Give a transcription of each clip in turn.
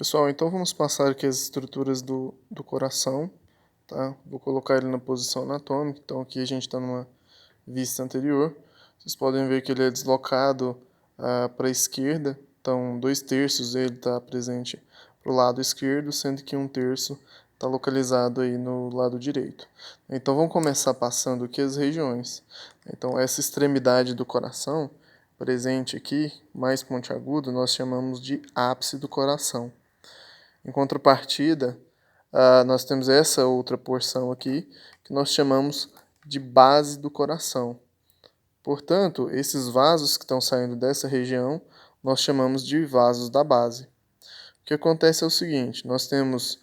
Pessoal, então vamos passar aqui as estruturas do coração, tá? Vou colocar ele na posição anatômica, então aqui a gente está numa vista anterior. Vocês podem ver que ele é deslocado para a esquerda, então 2/3 dele está presente para o lado esquerdo, sendo que 1/3 está localizado aí no lado direito. Então vamos começar passando aqui as regiões. Então essa extremidade do coração, presente aqui, mais pontiagudo, nós chamamos de ápice do coração. Em contrapartida, nós temos essa outra porção aqui, que nós chamamos de base do coração. Portanto, esses vasos que estão saindo dessa região, nós chamamos de vasos da base. O que acontece é o seguinte, nós temos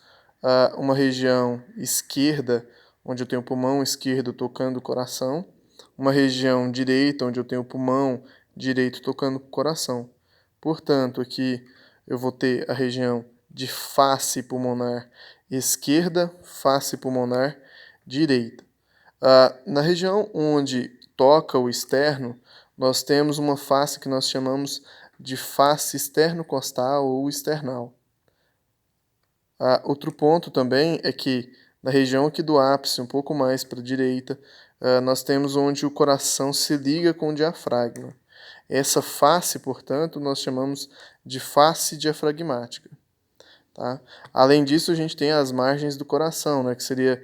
uma região esquerda, onde eu tenho o pulmão esquerdo tocando o coração, uma região direita, onde eu tenho o pulmão direito tocando o coração. Portanto, aqui eu vou ter a região de face pulmonar esquerda, face pulmonar direita. Na região onde toca o externo, nós temos uma face que nós chamamos de face externo-costal ou external. Outro ponto também é que na região aqui do ápice, um pouco mais para a direita, nós temos onde o coração se liga com o diafragma. Essa face, portanto, nós chamamos de face diafragmática. Tá? Além disso, a gente tem as margens do coração, né, que seria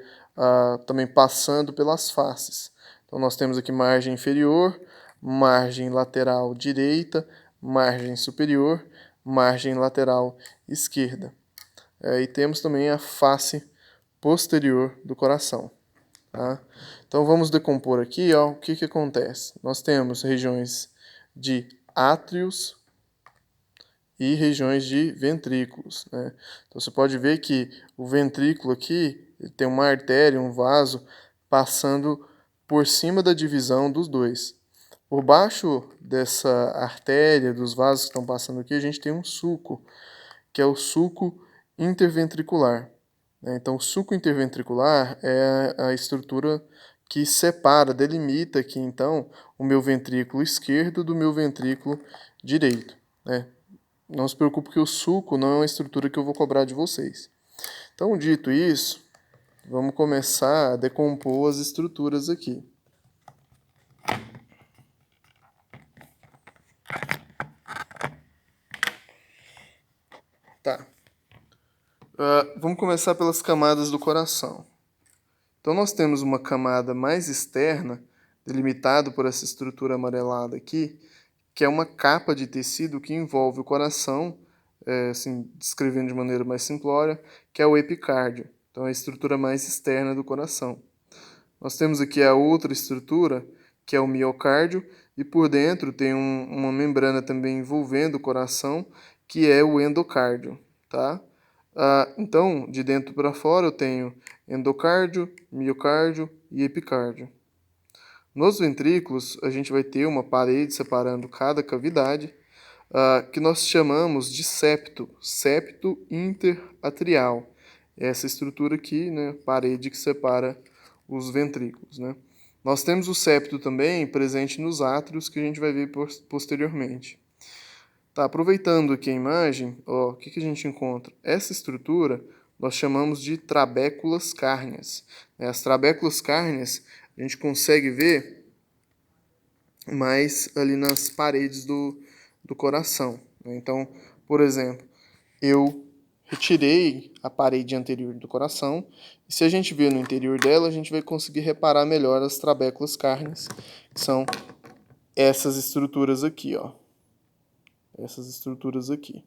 também passando pelas faces. Então, nós temos aqui margem inferior, margem lateral direita, margem superior, margem lateral esquerda. E temos também a face posterior do coração. Tá? Então, vamos decompor aqui, ó, o que acontece. Nós temos regiões de átrios e regiões de ventrículos, né? Então você pode ver que o ventrículo aqui ele tem uma artéria, um vaso passando por cima da divisão dos dois. Por baixo dessa artéria, dos vasos que estão passando aqui, a gente tem um sulco, que é o sulco interventricular, né? Então o sulco interventricular é a estrutura que separa, delimita aqui então o meu ventrículo esquerdo do meu ventrículo direito, né? Não se preocupe que o sulco não é uma estrutura que eu vou cobrar de vocês. Então, dito isso, vamos começar a decompor as estruturas aqui. Tá. Vamos começar pelas camadas do coração. Então, nós temos uma camada mais externa, delimitada por essa estrutura amarelada aqui, que é uma capa de tecido que envolve o coração, assim, descrevendo de maneira mais simplória, que é o epicárdio. Então, é a estrutura mais externa do coração. Nós temos aqui a outra estrutura, que é o miocárdio, e por dentro tem uma membrana também envolvendo o coração, que é o endocárdio. Tá? Então, de dentro para fora, eu tenho endocárdio, miocárdio e epicárdio. Nos ventrículos, a gente vai ter uma parede separando cada cavidade, que nós chamamos de septo, septo interatrial. Essa estrutura aqui, né, parede que separa os ventrículos, né? Nós temos o septo também presente nos átrios, que a gente vai ver posteriormente. Tá, aproveitando aqui a imagem, ó, o que a gente encontra? Essa estrutura nós chamamos de trabéculas cárneas. As trabéculas cárneas a gente consegue ver mais ali nas paredes do coração. Então, por exemplo, eu retirei a parede anterior do coração, e se a gente ver no interior dela, a gente vai conseguir reparar melhor as trabéculas cárneas, que são essas estruturas aqui, ó. Essas estruturas aqui.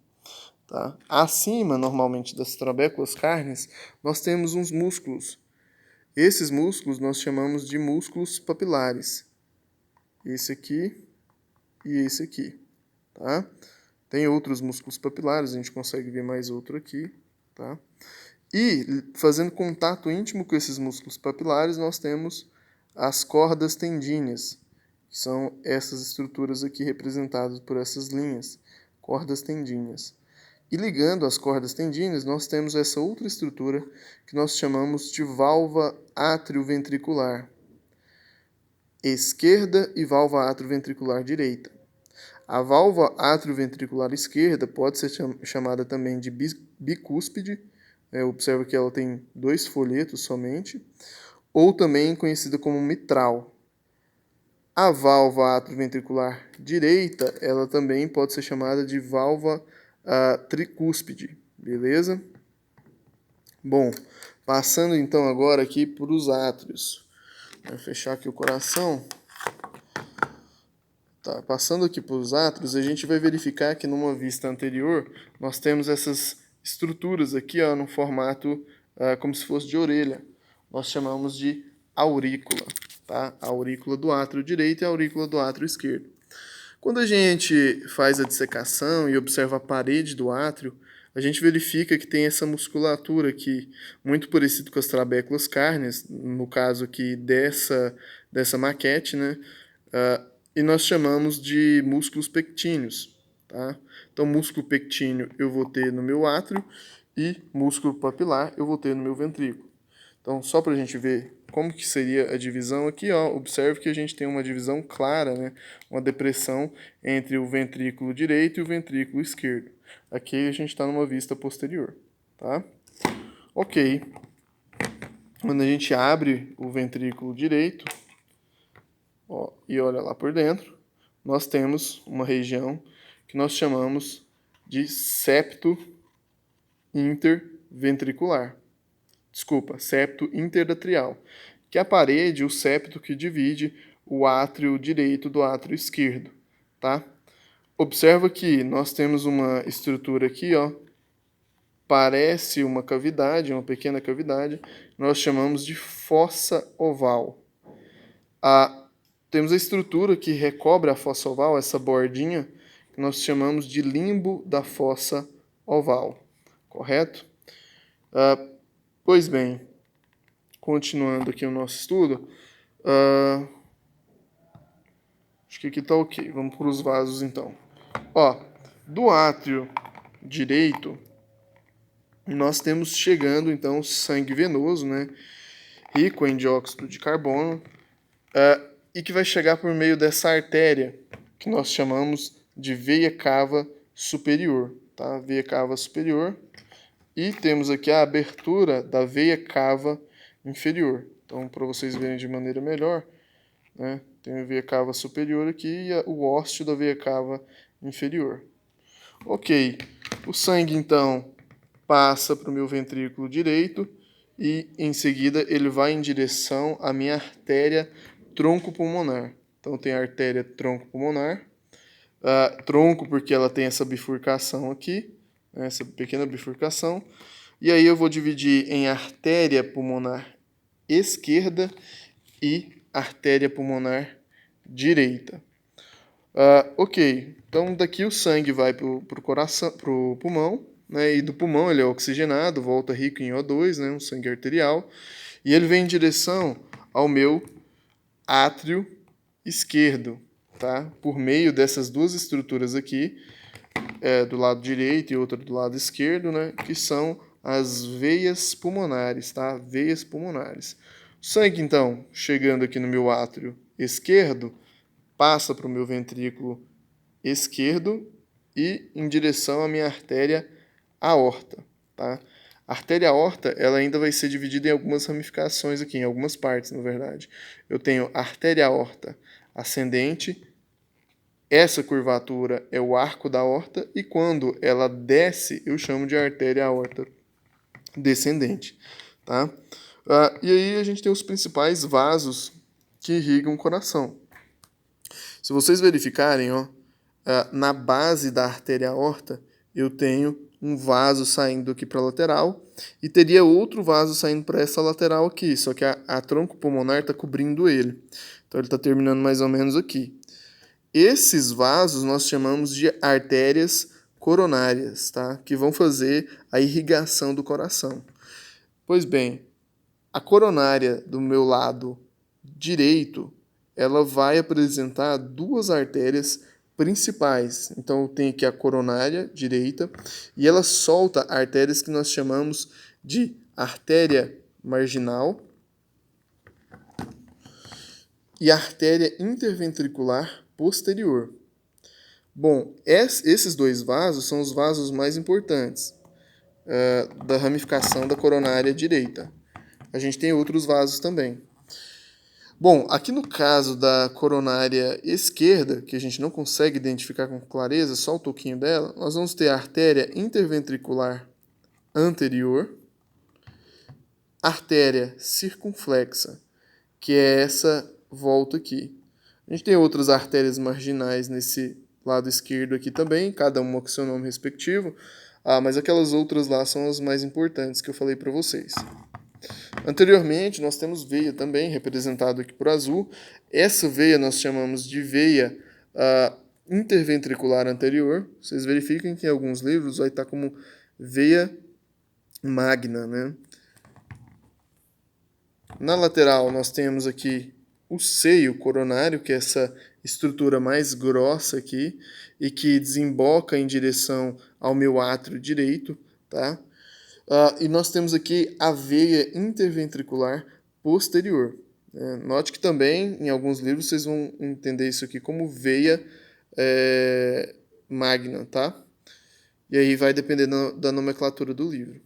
Tá? Acima, normalmente, das trabéculas cárneas, nós temos uns músculos. Esses músculos nós chamamos de músculos papilares. Esse aqui e esse aqui. Tá? Tem outros músculos papilares, a gente consegue ver mais outro aqui. Tá? E, fazendo contato íntimo com esses músculos papilares, nós temos as cordas tendíneas, que são essas estruturas aqui representadas por essas linhas, cordas tendíneas. E ligando as cordas tendíneas, nós temos essa outra estrutura que nós chamamos de válvula atrioventricular esquerda e válvula atrioventricular direita. A válvula atrioventricular esquerda pode ser chamada também de bicúspide, observa que ela tem 2 folhetos somente, ou também conhecida como mitral. A válvula atrioventricular direita, ela também pode ser chamada de válvula tricúspide, beleza? Bom, passando então agora aqui para os átrios. Vou fechar aqui o coração. Tá, passando aqui para os átrios, a gente vai verificar que numa vista anterior, nós temos essas estruturas aqui, ó, no formato como se fosse de orelha. Nós chamamos de aurícula, tá? A aurícula do átrio direito e a aurícula do átrio esquerdo. Quando a gente faz a dissecação e observa a parede do átrio, a gente verifica que tem essa musculatura aqui, muito parecido com as trabéculas cárneas, no caso aqui dessa maquete, né? E nós chamamos de músculos pectíneos, tá? Então, músculo pectíneo eu vou ter no meu átrio e músculo papilar eu vou ter no meu ventrículo. Então, só para a gente ver como que seria a divisão aqui, ó, observe que a gente tem uma divisão clara, né? Uma depressão entre o ventrículo direito e o ventrículo esquerdo. Aqui a gente está numa vista posterior, tá? Ok. Quando a gente abre o ventrículo direito, ó, e olha lá por dentro, nós temos uma região que nós chamamos de septo interventricular. Desculpa, septo interatrial, que é a parede, o septo que divide o átrio direito do átrio esquerdo, tá? Observa que nós temos uma estrutura aqui, ó, parece uma cavidade, uma pequena cavidade, nós chamamos de fossa oval. Temos a estrutura que recobre a fossa oval, essa bordinha, que nós chamamos de limbo da fossa oval, correto? Pois bem, continuando aqui o nosso estudo, acho que aqui está ok. Vamos para os vasos, então. Ó, do átrio direito, nós temos chegando, então, sangue venoso, né? Rico em dióxido de carbono, e que vai chegar por meio dessa artéria, que nós chamamos de veia cava superior, tá? Veia cava superior. E temos aqui a abertura da veia cava inferior. Então, para vocês verem de maneira melhor, né? Tem a veia cava superior aqui e o ósteo da veia cava inferior. Ok, o sangue então passa para o meu ventrículo direito e em seguida ele vai em direção à minha artéria tronco-pulmonar. Então tem a artéria tronco-pulmonar, tronco porque ela tem essa bifurcação aqui, né, essa pequena bifurcação, e aí eu vou dividir em artéria pulmonar esquerda e artéria pulmonar direita. Ok, então daqui o sangue vai para o coração, para o pulmão, né, e do pulmão ele é oxigenado, volta rico em O2, né, um sangue arterial, e ele vem em direção ao meu átrio esquerdo, tá? Por meio dessas duas estruturas aqui, do lado direito e outra do lado esquerdo, né, que são as veias pulmonares, tá? Veias pulmonares. O sangue, então, chegando aqui no meu átrio esquerdo, passa para o meu ventrículo esquerdo e em direção à minha artéria aorta, tá? A artéria aorta, ela ainda vai ser dividida em algumas ramificações aqui, em algumas partes, na verdade. Eu tenho a artéria aorta ascendente, essa curvatura é o arco da aorta, e quando ela desce, eu chamo de artéria aorta descendente, tá? E aí a gente tem os principais vasos que irrigam o coração. Se vocês verificarem, ó, na base da artéria aorta, eu tenho um vaso saindo aqui para a lateral e teria outro vaso saindo para essa lateral aqui, só que a tronco pulmonar está cobrindo ele. Então ele está terminando mais ou menos aqui. Esses vasos nós chamamos de artérias coronárias, tá? Que vão fazer a irrigação do coração. Pois bem, a coronária do meu lado direito, ela vai apresentar duas artérias principais. Então eu tenho aqui a coronária direita e ela solta artérias que nós chamamos de artéria marginal e artéria interventricular posterior. Bom, esses dois vasos são os vasos mais importantes da ramificação da coronária direita. A gente tem outros vasos também. Bom, aqui no caso da coronária esquerda, que a gente não consegue identificar com clareza, só o toquinho dela, nós vamos ter a artéria interventricular anterior, artéria circunflexa, que é essa volta aqui. A gente tem outras artérias marginais nesse lado esquerdo aqui também, cada uma com seu nome respectivo, mas aquelas outras lá são as mais importantes que eu falei para vocês. Anteriormente, nós temos veia também, representado aqui por azul. Essa veia nós chamamos de veia interventricular anterior. Vocês verificam que em alguns livros vai estar como veia magna, né? Na lateral, nós temos aqui o seio coronário, que é essa estrutura mais grossa aqui, e que desemboca em direção ao meu átrio direito, tá? E nós temos aqui a veia interventricular posterior. Note que também, em alguns livros, vocês vão entender isso aqui como veia magna, tá? E aí vai depender da nomenclatura do livro.